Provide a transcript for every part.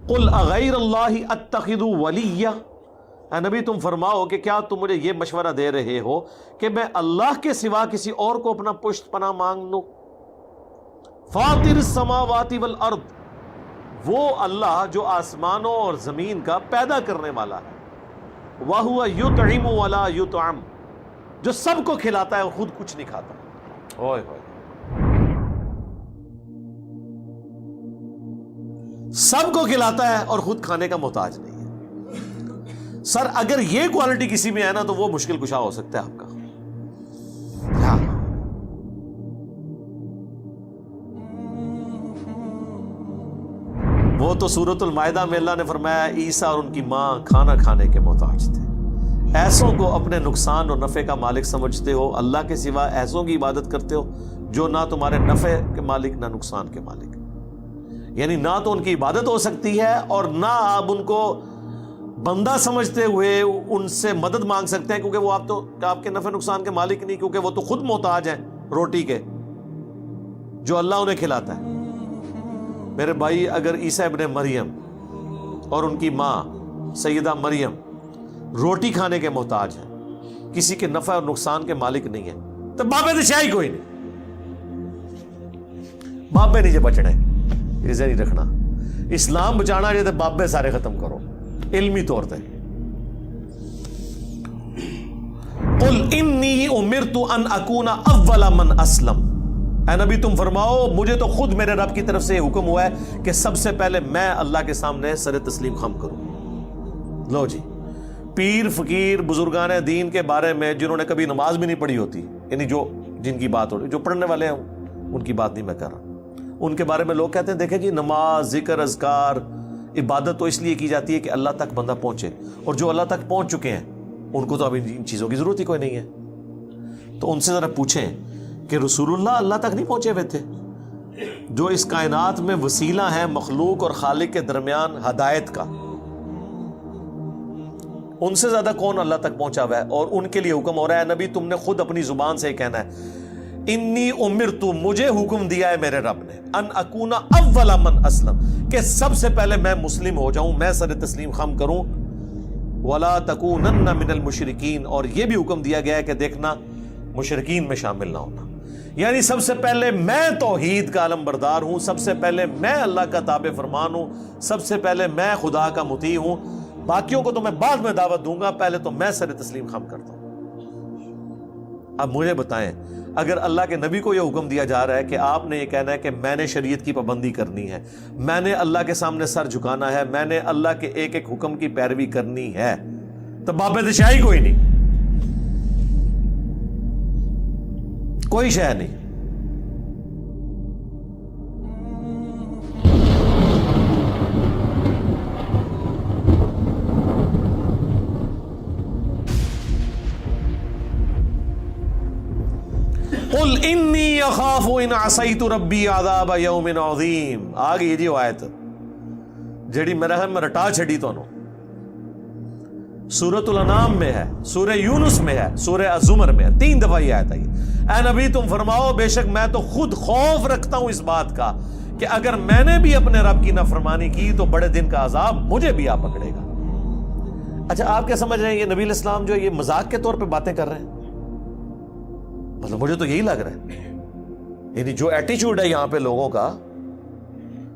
قل اغیر اللہ اتخذ ولیہ، اے نبی تم فرماؤ کہ کیا تم مجھے یہ مشورہ دے رہے ہو کہ میں اللہ کے سوا کسی اور کو اپنا پشت پناہ مانگ لوں؟ فاطر السماوات والارض، وہ اللہ جو آسمانوں اور زمین کا پیدا کرنے والا ہے، وَهُوَ يُطْعِمُ وَلَا يُطْعَمُ، جو سب کو کھلاتا ہے اور خود کچھ نہیں کھاتا۔ اوئے ہوئے، سب کو کھلاتا ہے اور خود کھانے کا محتاج نہیں ہے۔ سر اگر یہ کوالٹی کسی میں ہے نا تو وہ مشکل کشا ہو سکتا ہے آپ کا۔ ہاں، وہ تو سورۃ المائدہ میں اللہ نے فرمایا عیسیٰ اور ان کی ماں کھانا کھانے کے محتاج تھے۔ ایسوں کو اپنے نقصان اور نفع کا مالک سمجھتے ہو، اللہ کے سوا ایسوں کی عبادت کرتے ہو جو نہ تمہارے نفع کے مالک نہ نقصان کے مالک، یعنی نہ تو ان کی عبادت ہو سکتی ہے اور نہ آپ ان کو بندہ سمجھتے ہوئے ان سے مدد مانگ سکتے ہیں، کیونکہ وہ آپ کے نفع نقصان کے مالک نہیں، کیونکہ وہ تو خود محتاج ہیں روٹی کے جو اللہ انہیں کھلاتا ہے۔ میرے بھائی، اگر عیسیٰ ابن مریم اور ان کی ماں سیدہ مریم روٹی کھانے کے محتاج ہیں، کسی کے نفع اور نقصان کے مالک نہیں ہیں، تو بابے تو شاہی کوئی نہیں، بابے نہیں جو بچنا ہے، یہ ذہن رکھنا۔ اسلام بچانا ہے تو بابے سارے ختم کرو علمی طور پہ۔ قل انی امرت ان اکون اول من اسلم، اے نبی تم فرماؤ مجھے تو خود میرے رب کی طرف سے حکم ہوا ہے کہ سب سے پہلے میں اللہ کے سامنے سر تسلیم خم کروں۔ لو جی، پیر فقیر بزرگان دین کے بارے میں جنہوں نے کبھی نماز بھی نہیں پڑھی ہوتی، یعنی جن کی بات ہو رہی، جو پڑھنے والے ہیں ان کی بات نہیں میں کر رہا، ان کے بارے میں لوگ کہتے ہیں دیکھیں جی نماز ذکر اذکار عبادت تو اس لیے کی جاتی ہے کہ اللہ تک بندہ پہنچے، اور جو اللہ تک پہنچ چکے ہیں ان کو تو ابھی ان چیزوں کی ضرورت ہی کوئی نہیں ہے۔ تو ان سے ذرا پوچھیں کہ رسول اللہ اللہ تک نہیں پہنچے ہوئے تھے، جو اس کائنات میں وسیلہ ہیں مخلوق اور خالق کے درمیان ہدایت کا، ان سے زیادہ کون اللہ تک پہنچا ہوا ہے؟ اور ان کے لیے حکم ہو رہا ہے نبی تم نے خود اپنی زبان سے کہنا ہے انی امرت، مجھے حکم دیا ہے میرے رب نے، ان اکون اول من اسلم، کہ سب سے پہلے میں مسلم ہو جاؤں، میں سر تسلیم خم کروں، ولا تکونن من المشرکین، اور یہ بھی حکم دیا گیا ہے کہ دیکھنا مشرکین میں شامل نہ ہونا، یعنی سب سے پہلے میں توحید کا علم بردار ہوں، سب سے پہلے میں اللہ کا تابع فرمان ہوں، سب سے پہلے میں خدا کا مطیع ہوں، باقیوں کو تو میں بعد میں دعوت دوں گا، پہلے تو میں سر تسلیم خم کرتا ہوں۔ اب مجھے بتائیں، اگر اللہ کے نبی کو یہ حکم دیا جا رہا ہے کہ آپ نے یہ کہنا ہے کہ میں نے شریعت کی پابندی کرنی ہے، میں نے اللہ کے سامنے سر جھکانا ہے، میں نے اللہ کے ایک ایک حکم کی پیروی کرنی ہے، تو باب دشاہی کوئی نہیں، کوئی شے نہیں۔ قل انی اخاف ان عصیت ربی عذاب یوم عظیم، آ گئی جی آیت جیڑی میرا ہے میں رٹا چھڑی تو سورۃ الانعام میں ہے، سورہ یونس میں ہے، سورہ الزمر میں ہے، 3 دفعہ یہ آیت آئی۔ اے نبی تم فرماؤ بے شک میں تو خود خوف رکھتا ہوں اس بات کا کہ اگر میں نے بھی اپنے رب کی نافرمانی کی تو بڑے دن کا عذاب مجھے بھی آ پکڑے گا۔ اچھا آپ کیا سمجھ رہے ہیں یہ نبی علیہ السلام جو یہ مذاق کے طور پہ باتیں کر رہے ہیں؟ مطلب مجھے تو یہی لگ رہا ہے، یعنی جو ایٹیچیوڈ ہے یہاں پہ لوگوں کا،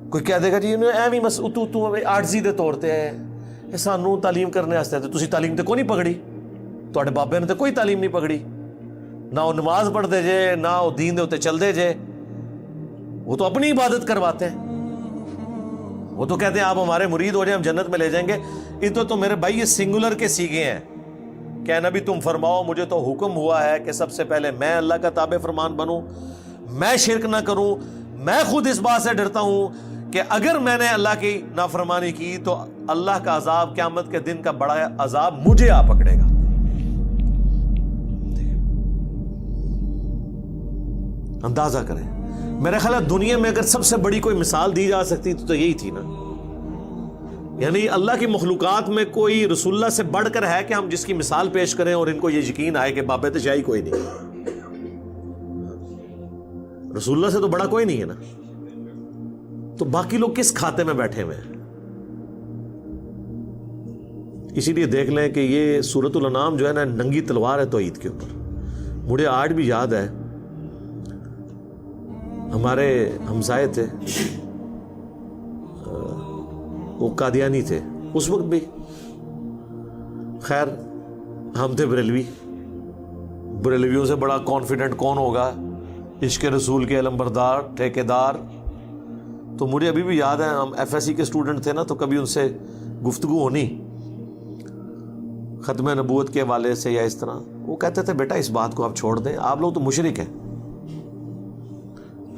کوئی کہہ دے گا جی ایویں بس تو عاجزی دے طور تے ہے سانو تعلیم کرنے واسطے، تسی تعلیم تے کوئی نہیں پکڑی، تواڈے بابے نے تے کوئی تعلیم نہیں پکڑی، نہ وہ نماز پڑھتے جے نہ وہ دین دے اوتے چلدے جے، وہ تو اپنی عبادت کرواتے ہیں، وہ تو کہتے ہیں آپ ہمارے مرید ہو جائیں ہم جنت میں لے جائیں گے۔ یہ تو میرے بھائی یہ سنگولر کے سیگے ہیں کہ نبی تم فرماؤ مجھے تو حکم ہوا ہے کہ سب سے پہلے میں اللہ کا تابع فرمان بنوں، میں شرک نہ کروں، میں خود اس بات سے ڈرتا ہوں کہ اگر میں نے اللہ کی نافرمانی کی تو اللہ کا عذاب قیامت کے دن کا بڑا عذاب مجھے آ پکڑے گا۔ اندازہ کریں، میرے خیال ہے دنیا میں اگر سب سے بڑی کوئی مثال دی جا سکتی تو یہی تھی نا، یعنی اللہ کی مخلوقات میں کوئی رسول اللہ سے بڑھ کر ہے کہ ہم جس کی مثال پیش کریں اور ان کو یہ یقین آئے کہ باب تشائی کوئی نہیں، رسول اللہ سے تو بڑا کوئی نہیں ہے نا، تو باقی لوگ کس کھاتے میں بیٹھے ہوئے ہیں؟ اسی لیے دیکھ لیں کہ یہ سورۃ الانعام جو ہے نا ننگی تلوار ہے توحید کے اوپر. مجھے آج بھی یاد ہے ہمارے ہمسائے تھے وہ قادیانی تھے اس وقت بھی. خیر ہم تھے بریلویوں سے بڑا کانفیڈنٹ کون ہوگا, عشق رسول کے علمبردار ٹھیکیدار. تو مجھے ابھی بھی یاد ہے ہم ایف ایس سی کے اسٹوڈنٹ تھے نا, تو کبھی ان سے گفتگو ہونی ختم نبوت کے حوالے سے یا اس طرح, وہ کہتے تھے بیٹا اس بات کو آپ چھوڑ دیں, آپ لوگ تو مشرک ہیں,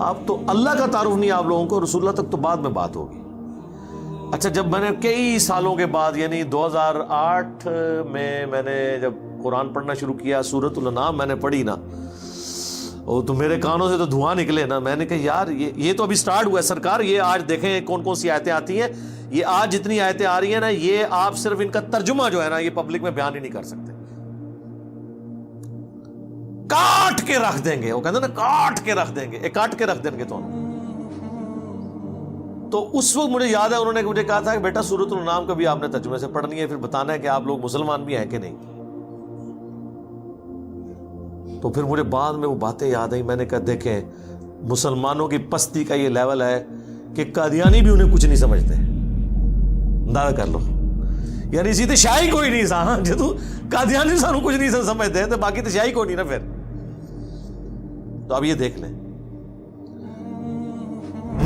آپ تو اللہ کا تعارف نہیں آپ لوگوں کو, رسول اللہ تک تو بعد میں بات ہوگی. اچھا جب میں نے کئی سالوں کے بعد یعنی 2008 میں نے جب قرآن پڑھنا شروع کیا, سورۃ الانعام میں نے پڑھی نا, وہ تو میرے کانوں سے تو دھواں نکلے نا. میں نے کہا یار یہ تو ابھی سٹارٹ ہوا ہے سرکار, یہ آج دیکھیں کون کون سی آیتیں آتی ہیں, یہ آج جتنی آیتیں آ رہی ہیں نا یہ آپ صرف ان کا ترجمہ جو ہے نا یہ پبلک میں بیان ہی نہیں کر سکتے, کاٹ کے رکھ دیں گے. وہ کہتے ہیں نا کاٹ کے رکھ دیں گے, کاٹ کے رکھ دیں گے. تو اس وقت مجھے یاد ہے انہوں نے مجھے کہا تھا کہ بیٹا سورۃ الانعام کبھی آپ نے ترجمے سے پڑھنی ہے, پھر بتانا ہے کہ آپ لوگ مسلمان بھی ہیں کہ نہیں. تو پھر مجھے بعد میں وہ باتیں یاد آئیں. میں نے کہا دیکھیں مسلمانوں کی پستی کا یہ لیول ہے کہ قادیانی بھی انہیں کچھ نہیں سمجھتے, اندازہ کر لو. یار اسی تو شاہی کوئی نہیں سا جدو قادیانی سانو کچھ نہیں سمجھتے تو باقی تو شاہی کوئی نہیں نا پھر. تو اب یہ دیکھ لیں,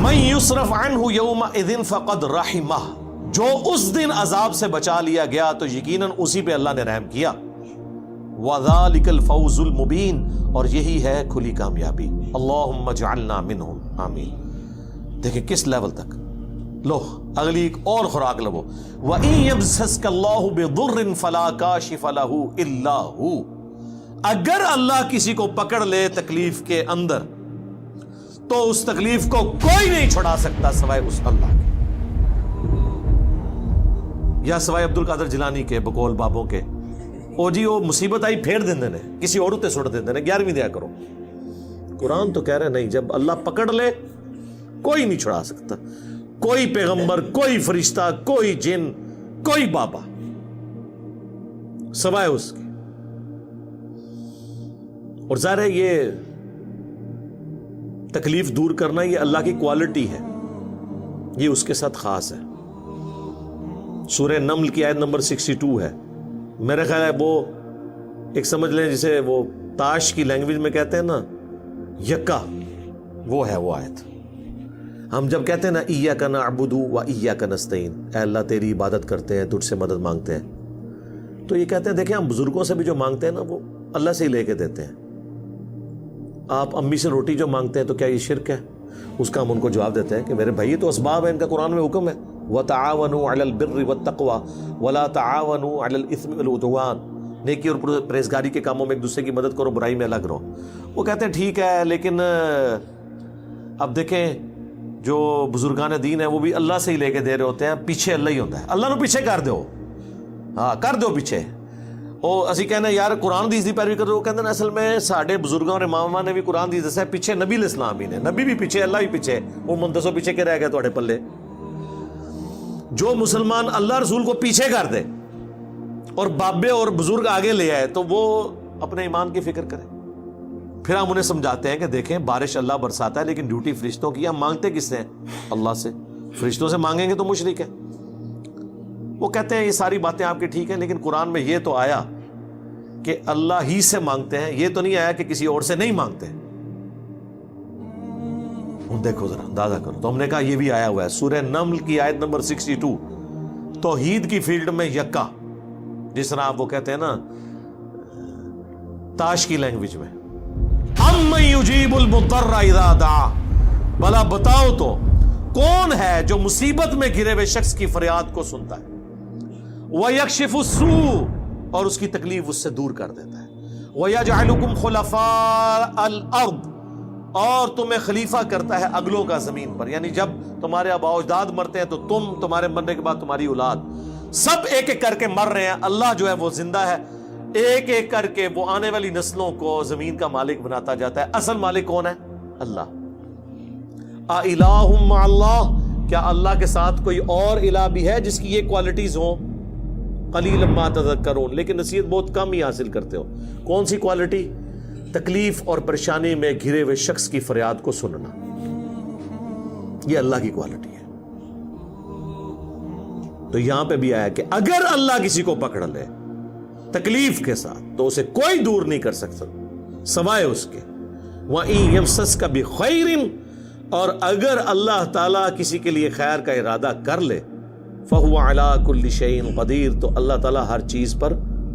من یصرف عنہ یومئذ فقد رحمہ, جو اس دن عذاب سے بچا لیا گیا تو یقیناً اسی پہ اللہ نے رحم کیا. وذالک الفوز المبین, اور یہی ہے کھلی کامیابی. اللہم اجعلنا منہم, آمین. دیکھیں کس لیول تک. لو اگلی ایک اور خوراک لو. وَإِن يَمْسَسْكَ اللَّهُ بِضُرٍّ فَلَا كَاشِفَ لَهُ إِلَّا هُوَ, اگر اللہ کسی کو پکڑ لے تکلیف کے اندر تو اس تکلیف کو کوئی نہیں چھڑا سکتا سوائے اس اللہ کے, یا سوائے عبد القادر جیلانی کے بقول بابوں کے. او جی وہ مصیبت آئی پھیر دیں نے کسی اور تے سٹ دیں نے 11ویں دیا کرو. قرآن تو کہہ رہے نہیں, جب اللہ پکڑ لے کوئی نہیں چھڑا سکتا, کوئی پیغمبر, کوئی فرشتہ, کوئی جن, کوئی بابا سوائے اس کے. اور ظاہر ہے یہ تکلیف دور کرنا یہ اللہ کی کوالٹی ہے, یہ اس کے ساتھ خاص ہے. سورہ نمل کی آیت نمبر 62 ہے میرے خیال ہے, وہ ایک سمجھ لیں جسے وہ تاش کی لینگویج میں کہتے ہیں نا یکا, وہ ہے وہ آیت. ہم جب کہتے ہیں نا ایاک نعبد و ایاک نستعین, اے اللہ تیری عبادت کرتے ہیں تجھ سے مدد مانگتے ہیں, تو یہ کہتے ہیں دیکھیں ہم بزرگوں سے بھی جو مانگتے ہیں نا وہ اللہ سے ہی لے کے دیتے ہیں. آپ امی سے روٹی جو مانگتے ہیں تو کیا یہ شرک ہے؟ اس کا ہم ان کو جواب دیتے ہیں کہ میرے بھائی یہ تو اسباب ہے, ان کا قرآن میں حکم ہے وَتَعَاوَنُوا عَلَى الْبِرِّ وَالتَّقْوَى وَلَا تَعَاوَنُوا عَلَى الْإِثْمِ وَالْعُدْوَانِ, نیکی اور پرہیزگاری کے کاموں میں ایک دوسرے کی مدد کرو, برائی میں الگ رہو. وہ کہتے ہیں ٹھیک ہے, لیکن اب دیکھیں جو بزرگان دین ہیں وہ بھی اللہ سے ہی لے کے دے رہے ہوتے ہیں, پیچھے اللہ ہی ہوتا ہے. اللہ نو پیچھے کر دو, ہاں کر دو پیچھے. وہ اسی کہنے یار قرآن دی پیروی کرو, وہ کہتے ہیں اصل میں ساڈے بزرگوں اور اماماں نے بھی قرآن دی دسیا پیچھے نبی علیہ السلام ہی نے, نبی بھی پیچھے اللہ بھی پیچھے, وہ منتسو پیچھے کے رہ گئے تھوڑے پلے. جو مسلمان اللہ رسول کو پیچھے کر دے اور بابے اور بزرگ آگے لے آئے تو وہ اپنے ایمان کی فکر کرے. پھر ہم انہیں سمجھاتے ہیں کہ دیکھیں بارش اللہ برساتا ہے لیکن ڈیوٹی فرشتوں کی, ہم مانگتے کس سے ہیں؟ اللہ سے. فرشتوں سے مانگیں گے تو مشرک ہے. وہ کہتے ہیں یہ ساری باتیں آپ کی ٹھیک ہیں, لیکن قرآن میں یہ تو آیا کہ اللہ ہی سے مانگتے ہیں, یہ تو نہیں آیا کہ کسی اور سے نہیں مانگتے. دیکھو ذرا اندازہ کرو. تو ہم نے کہا یہ بھی آیا ہوا ہے سورہ نمل کی آیت نمبر 62, توحید کی فیلڈ میں یکا, جس طرح آپ وہ کہتے ہیں نا تاش کی لینگویج میں, اَمَّن يُجِيبُ الْمُضْطَرَّ اِذَا دَعَا, بھلا بتاؤ تو کون ہے جو مصیبت میں گھرے ہوئے شخص کی فریاد کو سنتا ہے, وَيَكْشِفُ السُّوءَ, اور اس کی تکلیف اس سے دور کر دیتا ہے, وَيَجْعَلُكُمْ خُلَفَاءَ الْأَرْضِ, اور تمہیں خلیفہ کرتا ہے اگلوں کا زمین پر. یعنی جب تمہارے آباء و اجداد مرتے ہیں تو تمہارے مرنے کے بعد تمہاری اولاد, سب ایک ایک کر کے مر رہے ہیں, اللہ جو ہے وہ زندہ ہے, ایک ایک کر کے وہ آنے والی نسلوں کو زمین کا مالک بناتا جاتا ہے. اصل مالک کون ہے؟ اللہ. اِلَٰهٌ مَّعَ اللَّهِ, کیا اللہ کے ساتھ کوئی اور الہ بھی ہے جس کی یہ کوالٹیز ہوں؟ قلیلا ما تذکرون، لیکن نصیحت بہت کم ہی حاصل کرتے ہو۔ کون سی کوالٹی؟ تکلیف اور پریشانی میں گھرے ہوئے شخص کی فریاد کو سننا، یہ اللہ کی کوالٹی ہے۔ تو یہاں پہ بھی آیا کہ اگر اللہ کسی کو پکڑ لے تکلیف کے ساتھ تو اسے کوئی دور نہیں کر سکتا سوائے اس کے۔ وَإِن يَمْسَسْكَ بِخَيْرٍ، اور اگر اللہ تعالیٰ کسی کے لیے خیر کا ارادہ کر لے، فَهُوَ عَلَىٰ كُلِّ شَيْءٍ قَدِيرٌ، تو اللہ تعالیٰ ہر چیز پر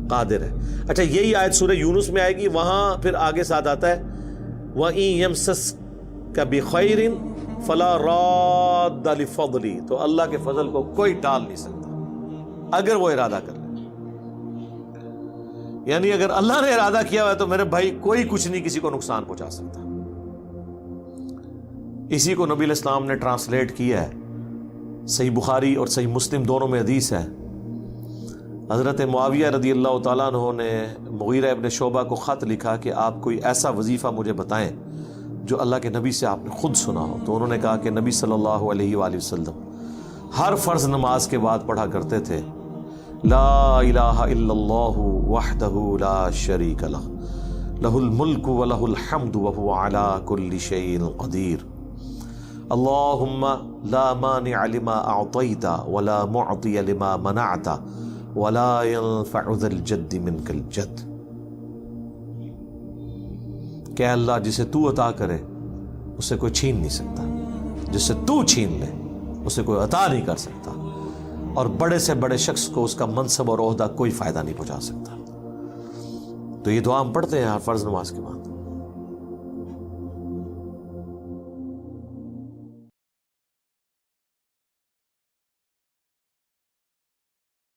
قادر ہے۔ اچھا یہی آیت سورہ یونس میں آئے گی، وہاں پھر آگے ساتھ آتا ہے وَإِن يَمْسَسْكَ بِخَيْرٍ فَلَا رَادَّ لِفَضْلِهِ، تو اللہ کے فضل کو کوئی ٹال نہیں سکتا اگر وہ ارادہ کر لے۔ یعنی اگر اللہ نے ارادہ کیا ہوا ہے تو میرے بھائی کوئی کچھ نہیں کسی کو نقصان پہنچا سکتا۔ اسی کو نبی علیہ السلام نے ٹرانسلیٹ کیا ہے، صحیح بخاری اور صحیح مسلم دونوں میں حدیث ہے۔ حضرت معاویہ رضی اللہ تعالیٰ عنہ نے مغیرہ ابن شعبہ کو خط لکھا کہ آپ کوئی ایسا وظیفہ مجھے بتائیں جو اللہ کے نبی سے آپ نے خود سنا ہو، تو انہوں نے کہا کہ نبی صلی اللہ علیہ وآلہ وسلم ہر فرض نماز کے بعد پڑھا کرتے تھے لا الہ الا اللہ وحدہ لا شریک لہ لہ الملک ولہ الحمد وہو علی کل شیء قدیر اللہم لا مانع لما اعطیت ولا معطی لما منعت ولا ينفع ذا الجد منک الجد، کہ اللہ جسے تو عطا کرے اسے کوئی چھین نہیں سکتا، جسے تو چھین لے اسے کوئی عطا نہیں کر سکتا، اور بڑے سے بڑے شخص کو اس کا منصب اور عہدہ کوئی فائدہ نہیں پہنچا سکتا۔ تو یہ دعا ہم پڑھتے ہیں ہر فرض نماز کے بعد۔